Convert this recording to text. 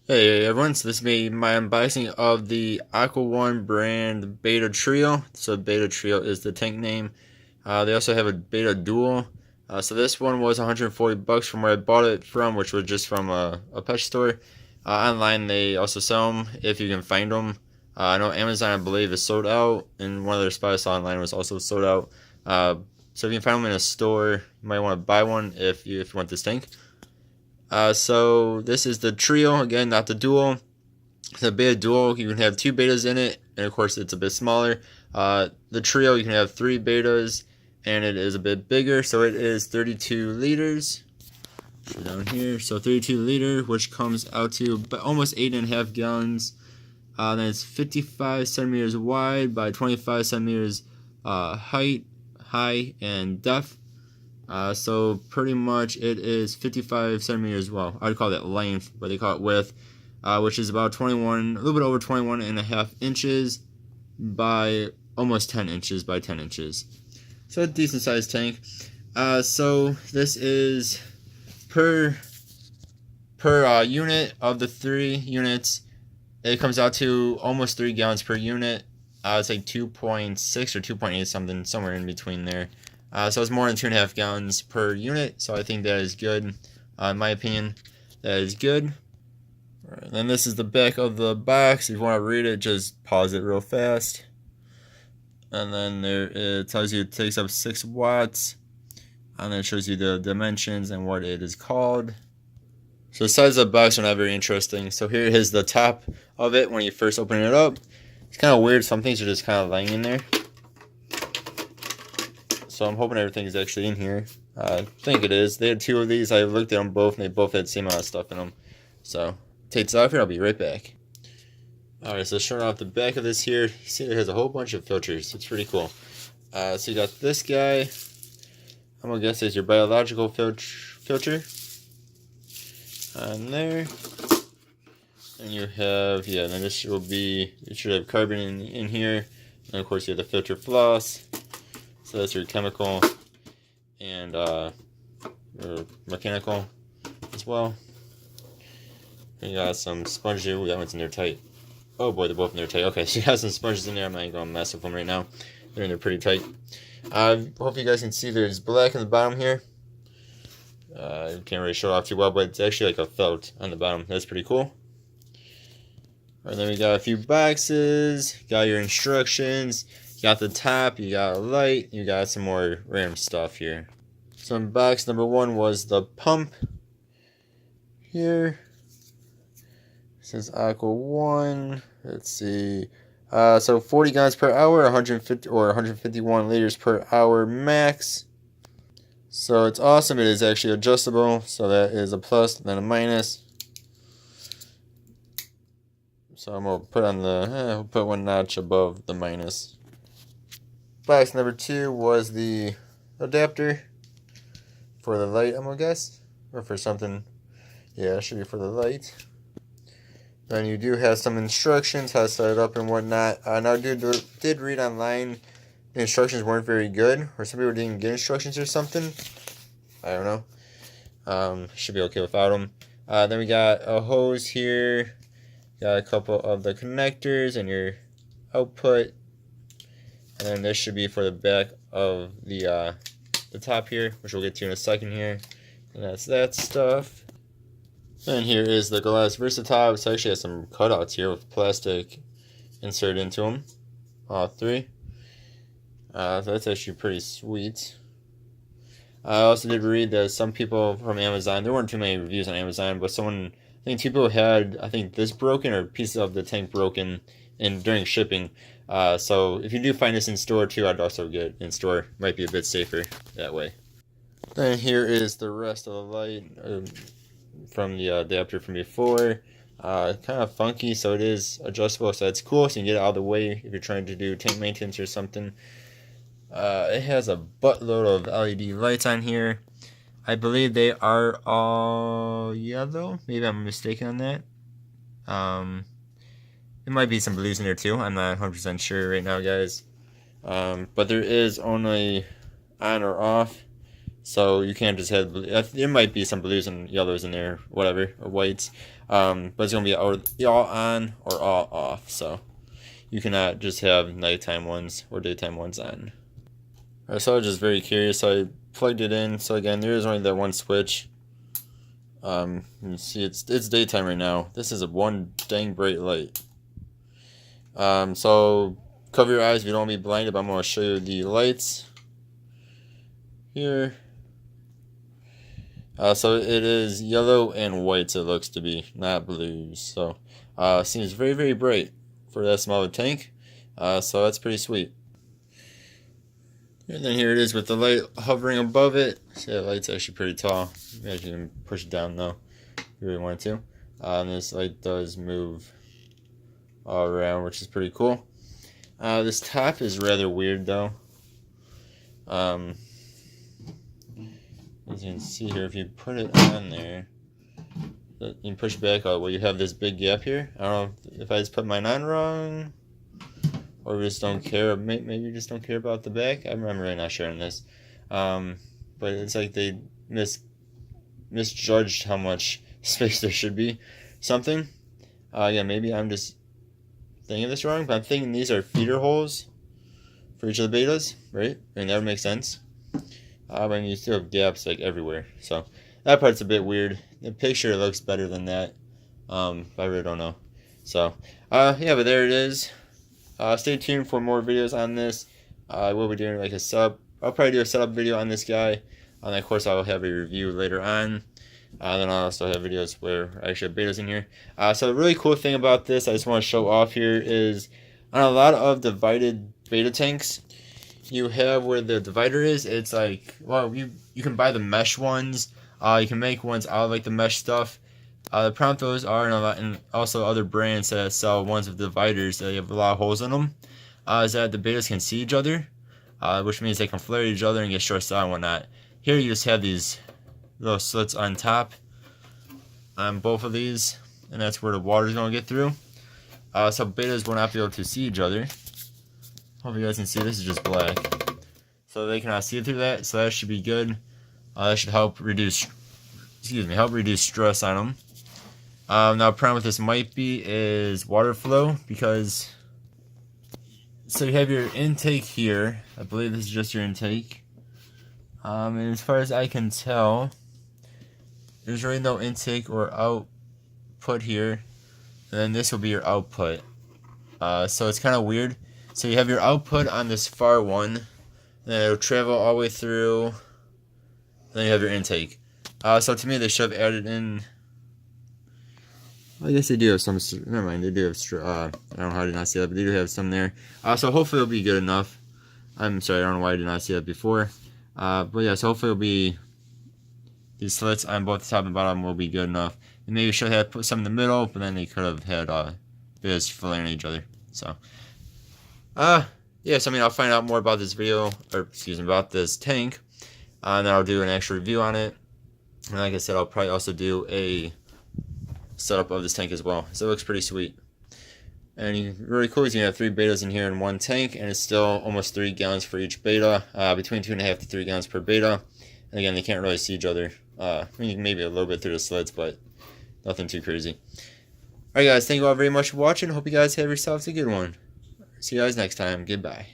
Hey everyone, so this will be my unboxing of the Aqua One brand Betta Trio. So Betta Trio is the tank name. They also have a Betta Dual. So this one was 140 bucks from where I bought it from, which was just from a pet store. Online they also sell them if you can find them. I know Amazon, I believe, is sold out, and one of their spots I saw online was also sold out. So if you can find them in a store, you might want to buy one if you want this tank. So this is the trio again, not the dual. The beta dual, you can have two betas in it, and of course it's a bit smaller. The trio, you can have three betas, and it is a bit bigger. So it is 32 liters down here. So 32 liter, which comes out to almost 8.5 gallons. Then it's 55 centimeters wide by 25 centimeters height, high, and depth. So pretty much it is 55 centimeters, well, I'd call that length, but they call it width, which is about 21, a little bit over 21 and a half inches by almost 10 inches by 10 inches. So a decent sized tank. So this is per unit of the 3 units, it comes out to almost 3 gallons per unit. It's like 2.6 or 2.8 something, somewhere in between there. So it's more than 2.5 gallons per unit, so I think that is good. In my opinion, that is good. Right, then this is the back of the box. If you want to read it, just pause it real fast. And then there it tells you it takes up 6 watts. And then it shows you the dimensions and what it is called. So the size of the box are not very interesting. So here is the top of it when you first open it up. It's kind of weird. Some things are just kind of laying in there. So I'm hoping everything is actually in here. I think it is. They had 2 of these. I looked at them both, and they both had the same amount of stuff in them. So take this off here. I'll be right back. Alright, so showing off the back of this here. You see it has a whole bunch of filters. It's pretty cool. So you got this guy. I'm going to guess is your biological filter. On there. And you have, yeah, then this will be, you should have carbon in here. And of course you have the filter floss. So that's your chemical and your mechanical as well. And you got some sponges. Ooh, that one's in there tight. Oh boy, they're both in there tight. Okay, so you got some sponges in there. I'm not going to mess with them right now. They're in there pretty tight. Hope you guys can see there's black on the bottom here. You can't really show it off too well, but it's actually like a felt on the bottom. That's pretty cool. And then we got a few boxes. Got your instructions. You got the top, you got a light, you got some more random stuff here. So in box number 1 was the pump. Here. It says Aqua 1. Let's see. So 40 gallons per hour, 150 or 151 liters per hour max. So it's awesome. It is actually adjustable. So that is a plus, then a minus. So I'm gonna put on the put one notch above the minus. Box number 2 was the adapter for the light, I'm gonna guess, or for something. Yeah, it should be for the light. Then you do have some instructions how to set it up and whatnot. Now, I did read online the instructions weren't very good, or some people didn't get instructions or something. I don't know. Should be okay without them. Then we got a hose here. Got a couple of the connectors and your output. And then this should be for the back of the top here, which we'll get to in a second here. And that's that stuff. And here is the glass versatile. It actually has some cutouts here with plastic inserted into them. All 3. So that's actually pretty sweet. I also did read that some people from Amazon, there weren't too many reviews on Amazon, but I think 2 people had, I think this broken or pieces of the tank broken during shipping. So if you do find this in store too, I'd also get it in store. Might be a bit safer that way. Then here is the rest of the light from the adapter from before. Kind of funky, so it is adjustable, so that's cool. So you can get it out of the way if you're trying to do tank maintenance or something. It has a buttload of LED lights on here. I believe they are all yellow. Maybe I'm mistaken on that. There might be some blues in there too. I'm not 100% sure right now, guys. But there is only on or off So you can't just have, there might be some blues and yellows in there, whatever, or whites. But it's going to be all on or all off. So you cannot just have nighttime ones or daytime ones on. Alright, so I was just very curious. So I plugged it in. So again, there is only that one switch. You can see it's daytime right now. This is a one dang bright light. So cover your eyes if you don't want to be blinded, but I'm going to show you the lights here. So it is yellow and whites, it looks to be, not blues. So seems very, very bright for that small of a tank. So that's pretty sweet. And then here it is with the light hovering above it. See, that light's actually pretty tall. You actually can push it down though, if you really want to. And this light does move all around, which is pretty cool. This top is rather weird though. As you can see here, if you put it on there, you can push back out. Well, you have this big gap here. I don't know if I just put mine on wrong, or we just don't care. Maybe you just don't care about the back. I'm really not sure on this. But it's like they misjudged how much space there should be. Something. Yeah, maybe I'm just thinking this wrong, but I'm thinking these are feeder holes for each of the betas, right? I mean, that would make sense. But you still have gaps like everywhere, so that part's a bit weird. The picture looks better than that, but I really don't know. So yeah, but there it is. Stay tuned for more videos on this. I will be doing like a setup. I'll probably do a setup video on this guy, and of course I will have a review later on. Then I'll also have videos where I actually have betas in here. So the really cool thing about this, I just want to show off here, is on a lot of divided beta tanks, you have where the divider is, it's like, well, you can buy the mesh ones. You can make ones out of like the mesh stuff. The problem with those are, and also other brands that sell ones with dividers that have a lot of holes in them, is that the betas can see each other, which means they can flare at each other and get short out and whatnot. Here you just have these little slits on top on both of these, and that's where the water is going to get through. So betas will not be able to see each other. Hope you guys can see, this is just black. So they cannot see through that, so that should be good. That should help reduce stress on them. Now, a problem with this might be is water flow, because so you have your intake here. I believe this is just your intake. And as far as I can tell, there's really no intake or output here. And then this will be your output. So it's kind of weird. So you have your output on this far one, then it'll travel all the way through, and then you have your intake. So to me, they should have added in, I guess they do have some, never mind, they do have, I don't know how I did not see that, but they do have some there. So hopefully it'll be good enough. I'm sorry, I don't know why I did not see that before. But yeah, so hopefully it'll be, these slits on both the top and bottom will be good enough. And maybe should have put some in the middle, but then they could have had bits flaring at each other. So yeah, so I mean, I'll find out more about this video, or excuse me, about this tank, and then I'll do an actual review on it. And like I said, I'll probably also do a setup of this tank as well. So it looks pretty sweet. And really cool is you have 3 betas in here in one tank, and it's still almost 3 gallons for each beta, between 2.5 to 3 gallons per beta. And again, they can't really see each other. I mean, maybe a little bit through the slits, but nothing too crazy. Alright guys, thank you all very much for watching. Hope you guys have yourselves a good one. See you guys next time. Goodbye.